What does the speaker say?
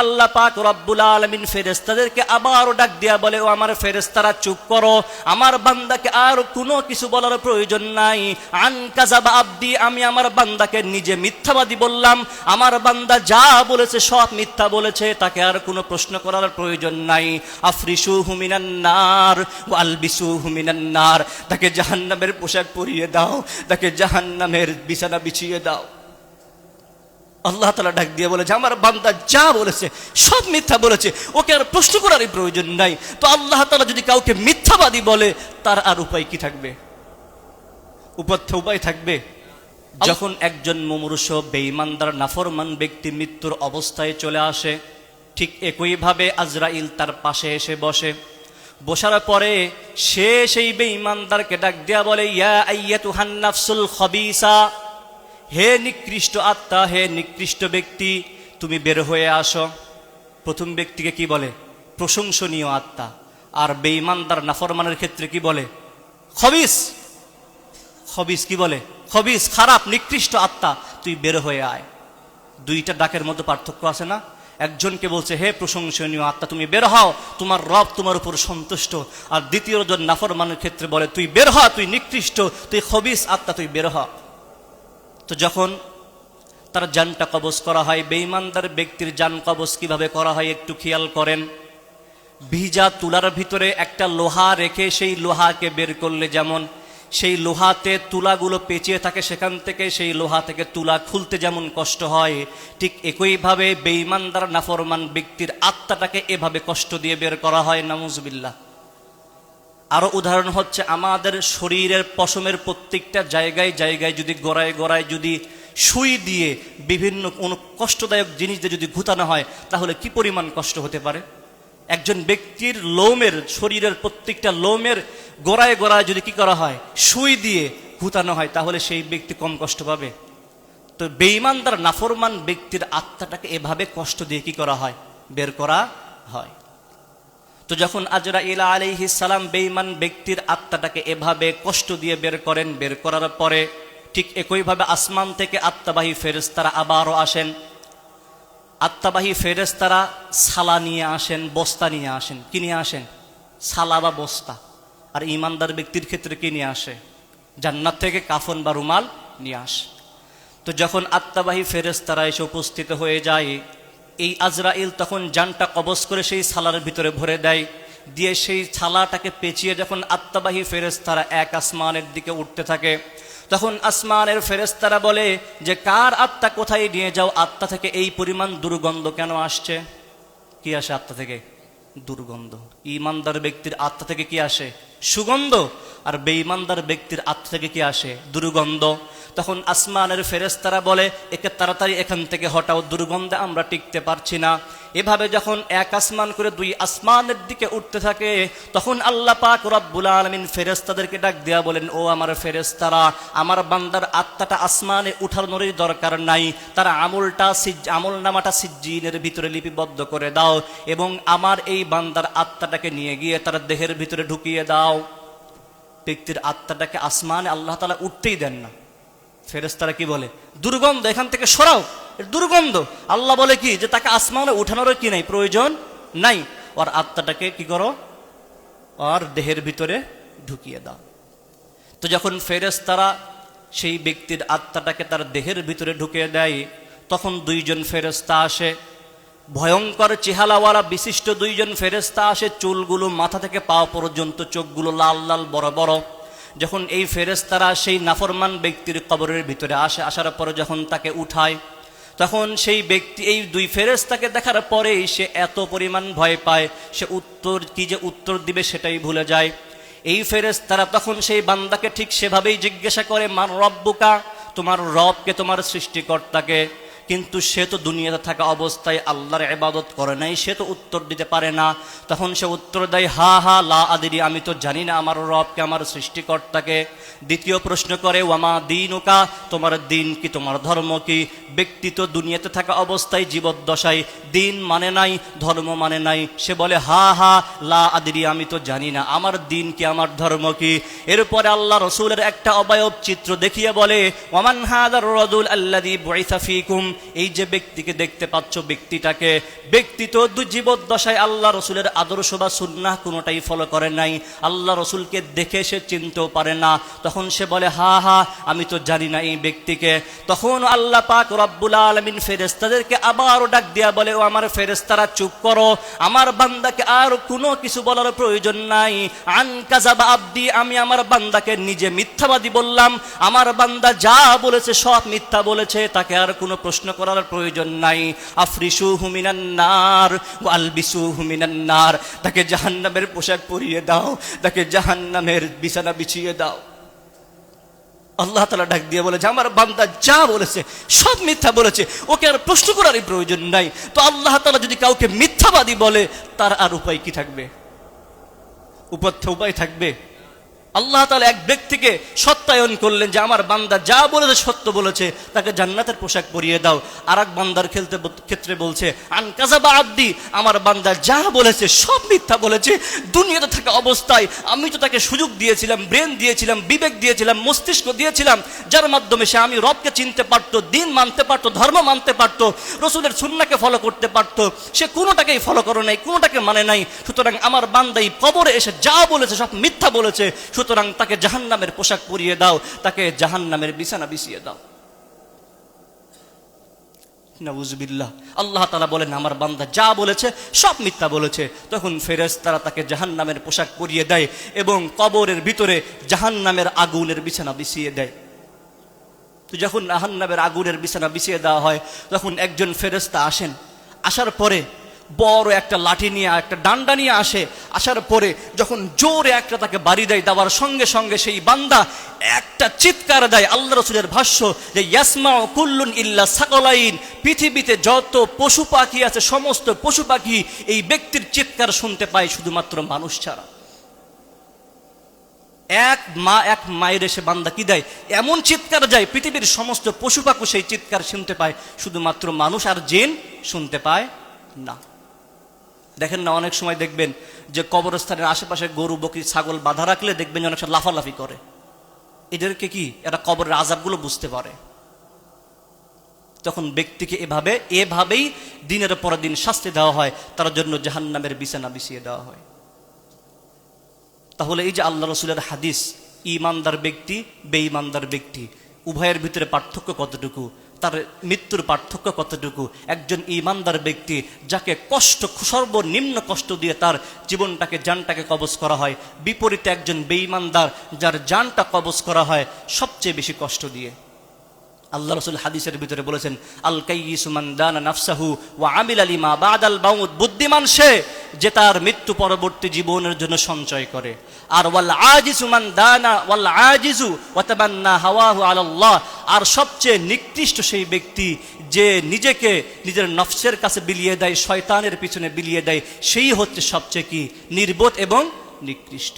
আল্লাহ পাক রব্বুল আলামিন ফেরেশতাদেরকে আবারও ডাক দিয়া বলে, ও আমার ফেরেশতারা চুপ করো, আমার বান্দাকে আর কোনো কিছু বলার প্রয়োজন নাই। আন কাযাবা আব্দি, আমি আমার বান্দাকে নিজে মিথ্যাবাদী বললাম, আমার বান্দা যা বলেছে সব মিথ্যা বলেছে, তাকে আর কোনো প্রশ্ন করার প্রয়োজন নাই। আফরিশুহু মিনান নার ওয়া আলবিসুহু মিনান নার, তাকে জাহান্নামের পোশাক পরিয়ে দাও, তাকে জাহান্নামের বিছানা বিছিয়ে দাও। আল্লাহ তাআলা ডাক দিয়ে বলে যে আমার বান্দা যা বলেছে সব মিথ্যা বলেছে, ওকে আর প্রশ্ন করারই প্রয়োজন নাই। তো আল্লাহ তাআলা যদি কাউকে মিথ্যাবাদী বলে, তার আর উপায় কি থাকবে? উপায় থাকবে? যখন একজন মুমূর্ষ বেঈমানদার নাফরমান ব্যক্তি মৃত্যুর অবস্থায় চলে আসে, ঠিক একইভাবে আজরাইল তার পাশে এসে বসে। বসার পরে সে সেই বেঈমানদারকে ডাক দিয়া বলে, ইয়া আইয়াতুহান নাফসুল খবিসা, হে নিকৃষ্ট আত্মা, হে নিকৃষ্ট ব্যক্তি, তুমি বের হয়ে আসো। প্রথম ব্যক্তিকে কি বলে? প্রশংসনীয় আত্মা। আর বেঈমানদার নাফরমানের ক্ষেত্রে কি বলে? খবিস। খবিস কি বলে? খবিস, খারাপ, নিকৃষ্ট আত্মা, তুই বের হয়ে আয়। দুইটা ডাকের মধ্যে পার্থক্য আছে না? একজনকে বলছে হে প্রশংসনীয় আত্মা, তুমি বের হও, তোমার রব তোমার উপর সন্তুষ্ট। আর দ্বিতীয় জন নাফরমানের ক্ষেত্রে বলে, তুই বের হ, তুই নিকৃষ্ট, তুই খবিস আত্মা, তুই বের হ। তো যখন তার জানটা কবজ করা হয়, বেঈমানদার ব্যক্তির জান কবজ কিভাবে করা হয় একটু খেয়াল করেন। ভিজা তুলার ভিতরে একটা লোহা রেখে সেই লোহাকে বের করলে যেমন সেই লোহাতে তুলাগুলো পেঁচিয়ে থাকে, সেখান থেকে সেই লোহা থেকে তুলা খুলতে যেমন কষ্ট হয়, ঠিক একইভাবে বেঈমানদার নাফরমান ব্যক্তির আত্মাটাকে এভাবে কষ্ট দিয়ে বের করা হয়। নাউজুবিল্লাহ। আরো উদাহরণ হচ্ছে, আমাদের শরীরের পশমের প্রত্যেকটা জায়গায় জায়গায় যদি গোড়ায় গোড়ায় যদি সুই দিয়ে বিভিন্ন কোনো কষ্টদায়ক জিনিস দিয়ে যদি ঘুতানো হয়, তাহলে কি পরিমাণ কষ্ট হতে পারে? একজন ব্যক্তির লোমের, শরীরের প্রত্যেকটা লোমের গোড়ায় গোড়ায় যদি কি করা হয়, সুই দিয়ে ঘুতানো হয়, তাহলে সেই ব্যক্তি কম কষ্ট পাবে? তো বেঈমানদার নাফরমান ব্যক্তির আত্মাটাকে এভাবে কষ্ট দিয়ে কি করা হয়? বের করা হয়। তো যখন আজরাইল আলাইহিস সালাম বেঈমান ব্যক্তির আত্মাটাকে এভাবে কষ্ট দিয়ে বের করেন, বের করার পরে ঠিক একইভাবে আসমান থেকে আত্মাবাহী ফেরেশতারা আবারও আসেন। আত্মাবাহী ফেরেশতারা সালা নিয়ে আসেন, বস্তা নিয়ে আসেন। কি নিয়ে আসেন? সালা বা বস্তা। আর ঈমানদার ব্যক্তির ক্ষেত্রে কি নিয়ে আসে? জান্নাত থেকে কাফন বা রুমাল নিয়ে আসে। তো যখন আত্মাবাহী ফেরেশতারা এসে উপস্থিত হয়ে যায়, এই আজরাইল তখন জানটা কবজ করে সেই ছালার ভিতরে ভরে দেয়, দিয়ে সেই ছালাটাকে পেঁচিয়ে যখন আত্মাবাহী ফেরেশতারা এক আসমানের দিকে উঠতে থাকে, তখন আসমানের ফেরেশতারা বলে যে কার আত্মা কোথায় নিয়ে যাও? আত্মা থেকে এই পরিমাণ দুর্গন্ধ কেন আসছে? কি আসে আত্মা থেকে? দুর্গন্ধ। ঈমানদার ব্যক্তির আত্মা থেকে কি আসে? সুগন্ধ। আর বেঈমানদার ব্যক্তির আত্মা থেকে কি আসে? দুর্গন্ধ। তখন আসমানের ফেরেশতারা বলে, একে তাড়াতাড়ি এখান থেকে হটাও, দুর্গন্ধে আমরা টিকতে পারছি না। এভাবে যখন এক আসমান করে দুই আসমানের দিকে উঠতে থাকে, তখন আল্লাহ পাক রব্বুল আলামিন ফেরেশতাদেরকে ডাক দেয়া বলেন, ও আমার ফেরেশতারা, আমার বান্দার আত্মাটা আসমানে উঠানোরই দরকার নাই, তার আমলনামাটা সিজ্জিনের ভিতরে লিপিবদ্ধ করে দাও, এবং আমার এই বান্দার আত্মাটাকে নিয়ে গিয়ে তার দেহের ভিতরে ঢুকিয়ে দাও। ব্যক্তির আত্মাটাকে আসমানে আল্লাহ তাআলা উঠতেই দেন না। ফেরেশতারা কি বলে? দুর্গন্ধ, এখান থেকে সরাও, দুর্গন্ধ। আল্লাহ বলে কি যে তাকে আসমানে উঠানোর কি নাই, প্রয়োজন নাই, ওর আত্মাটাকে কি করো, ওর দেহের ভিতরে ঢুকিয়ে দাও। তো যখন ফেরেশতারা সেই ব্যক্তির আত্মাটাকে তার দেহের ভিতরে ঢুকিয়ে দেয়, তখন দুইজন ফেরেশতা আসে, ভয়ঙ্কর চেহারাওয়ালা বিশিষ্ট দুইজন ফেরেশতা আসে, চুলগুলো মাথা থেকে পা পর্যন্ত, চোখগুলো লাল লাল বড় বড়। যখন এই ফেরেশতারা সেই নাফরমান ব্যক্তির কবরের ভিতরে আসে, আসার পরে যখন তাকে উঠায়, তখন সেই ব্যক্তি এই দুই ফেরেশতাকে দেখার পরেই সে এত পরিমাণ ভয় পায়, সে উত্তর দিবে সেটাই ভুলে যায়। এই ফেরেশতারা তখন সেই বান্দাকে ঠিক সেভাবেই জিজ্ঞাসা করে, মান রব্বুকা, তোমার রবকে, তোমার সৃষ্টিকর্তাকে। কিন্তু সে তো দুনিয়াতে থাকা অবস্থায় আল্লাহর ইবাদত করে নাই, সে তো উত্তর দিতে পারে না। তখন সে উত্তর দেয়, হা হা লা আদরি, আমি তো জানি না আমার রবকে, আমার সৃষ্টিকর্তাকে। দ্বিতীয় প্রশ্ন করে, ওয়ামা দীনুকা, তোমার দিন কি, তোমার ধর্ম কি? ব্যক্তি তো দুনিয়াতে থাকা অবস্থায় জীবদ্দশায় দিন মানে নাই, ধর্ম মানে নাই। সে বলে, হা হা লা আদরি, আমি তো জানি না আমার দিন কি, আমার ধর্ম কি। এরপরে আল্লাহ রসুলের একটা অবয়ব চিত্র দেখিয়ে বলে, ওয়ামান হাদার রাজুল আল্লাযী বুইসা ফীকুম, এই যে ব্যক্তিকে দেখতে পাচ্ছ, ব্যক্তি তো জীবদ্দশায় আল্লাহ রসুলের আদর্শ বা সুন্নাহ কোনোটাই ফলো করে নাই, আল্লাহ রসুলকে দেখে সে চিনতেও পারে না। তখন সে বলে হা হা, আমি তো জানি না এই ব্যক্তিকে। তখন আল্লাহ পাক রব্বুল আলামিন ফেরেশতাদেরকে আবারও ডাক দিয়া বলে, ও আমার ফেরেশতারা চুপ করো, আমার বান্দাকে আর কোনো কিছু বলার প্রয়োজন নাই। আন কাযাবা আব্দি, আমি আমার বান্দাকে নিজে মিথ্যাবাদী বললাম, আমার বান্দা যা বলেছে সব মিথ্যা বলেছে, তাকে আর কোনো প্রশ্ন করার প্রয়োজন নাই। আফরিসুহু মিনান নার ওয়া আলবিসুহু মিনান নার, তাকে জাহান্নামের পোশাক পরিয়ে দাও, তাকে জাহান্নামের বিছানা বিছিয়ে দাও। আল্লাহ তাআলা ডাক দিয়ে বলে যে আমার বান্দা যা বলেছে সব মিথ্যা বলেছে, ওকে আর প্রশ্ন করারই প্রয়োজন নাই। তো আল্লাহ তাআলা যদি কাউকে মিথ্যাবাদী বলে, তার আর উপায় কি থাকবে? উপায় থাকবে? আল্লাহ তাআলা এক ব্যক্তিকে সত্যায়ন করলেন যে আমার বান্দা যা বলেছে সত্য বলেছে, তাকে জান্নাতের পোশাক পরিয়ে দাও। আর এক বান্দার ক্ষেত্রে বলছে আন কাযাবা আব্দি, আমার বান্দা যা বলেছে সব মিথ্যা বলেছে। দুনিয়াতে থাকা অবস্থায় আমি তো তাকে সুযোগ দিয়েছিলাম, ব্রেন দিয়েছিলাম, বিবেক দিয়েছিলাম, মস্তিষ্ক দিয়েছিলাম, যার মাধ্যমে সে আমি রবকে চিনতে পারতো, দিন মানতে পারতো, ধর্ম মানতে পারতো, রসুলের সুন্নাহকে ফলো করতে পারতো। সে কোনোটাকেই ফলো করে নাই, কোনোটাকে মানে নাই। সুতরাং আমার বান্দাই কবরে এসে যা বলেছে সব মিথ্যা বলেছে, সুতরাং তাকে জাহান্নামের পোশাক পরিয়ে দাও, তাকে জাহান্নামের বিছানা বিছিয়ে দাও। নাউযুবিল্লাহ। আল্লাহ তাআলা বলেন আমার বান্দা যা বলেছে সব মিথ্যা বলেছে। তখন ফেরেশতারা তাকে জাহান্নামের পোশাক পরিয়ে দেয় এবং কবরের ভিতরে জাহান্নামের আগুনের বিছানা বিছিয়ে দেয়। তো যখন জাহান্নামের আগুনের বিছানা বিছিয়ে দেওয়া হয়, তখন একজন ফেরেশতা আসেন। আসার পরে বড় একটা লাঠি নিয়ে, একটা ডান্ডা নিয়ে আসার পরে যখন জোরে একটা তাকে বাড়ি দেয়, দেওয়ার সঙ্গে সঙ্গে সেই বান্দা একটা চিৎকার দেয়। আল্লাহ রাসূলের ভাষ্য যে ইয়াসমাউ কুল্লুন ইল্লা সাকলাইন, পৃথিবীতে যত পশু পাখি আছে সমস্ত পশু পাখি এই ব্যক্তির চিৎকার শুনতে পায়, শুধুমাত্র মানুষ ছাড়া। এক মায়ের এসে বান্দা কি দেয়, এমন চিৎকার যায় পৃথিবীর সমস্ত পশু পাখি সেই চিৎকার শুনতে পায়, শুধুমাত্র মানুষ আর জিন শুনতে পায় না। দেখেন না, অনেক সময় দেখবেন যে কবরস্থানের আশেপাশে গরু বকরি ছাগল বাঁধা রাখলে দেখবেন অনেক সময় লাফালাফি করে। এদেরকে কি এরা কবরের আযাবগুলো বুঝতে পারে। তখন ব্যক্তিকে এভাবেই দিনের পর দিন শাস্তি দেওয়া হয়, তার জন্য জাহান্নামের বিছানা বিছিয়ে দেওয়া হয়। তাহলে এই যে আল্লাহ রাসূলের হাদিস, ঈমানদার ব্যক্তি বেঈমানদার ব্যক্তি উভয়ের ভিতরে পার্থক্য কতটুকু, তার মৃত্যুর পার্থক্য কতটুকু। একজন ঈমানদার ব্যক্তি যাকে সর্বনিম্ন কষ্ট দিয়ে তার জীবনটাকে, জানটাকে কবজ করা হয়, বিপরীতে একজন বেঈমানদার যার জানটা কবজ করা হয় সবচেয়ে বেশি কষ্ট দিয়ে। আল্লাহ রাসূল হাদিসের ভিতরে বলেছেন আল কাইয়িসু মান দানা নাফসাহু ওয়া আমিলা লিমা বাদাল মাউত, বুদ্ধিমান সে যে তার মৃত্যু পরবর্তী জীবনের জন্য সঞ্চয় করে। আর ওয়াল আজিজু মান দানা ওয়াল আজিজু ওয়া তাবান্না হাওয়াহু আলাল্লাহ, আর সবচেয়ে নিকৃষ্ট সেই ব্যক্তি যে নিজেকে নিজের নফসের কাছে বিলিয়ে দেয়, শয়তানের পিছনে বিলিয়ে দেয়, সেই হচ্ছে সবচেয়ে কি নির্বোধ এবং নিকৃষ্ট।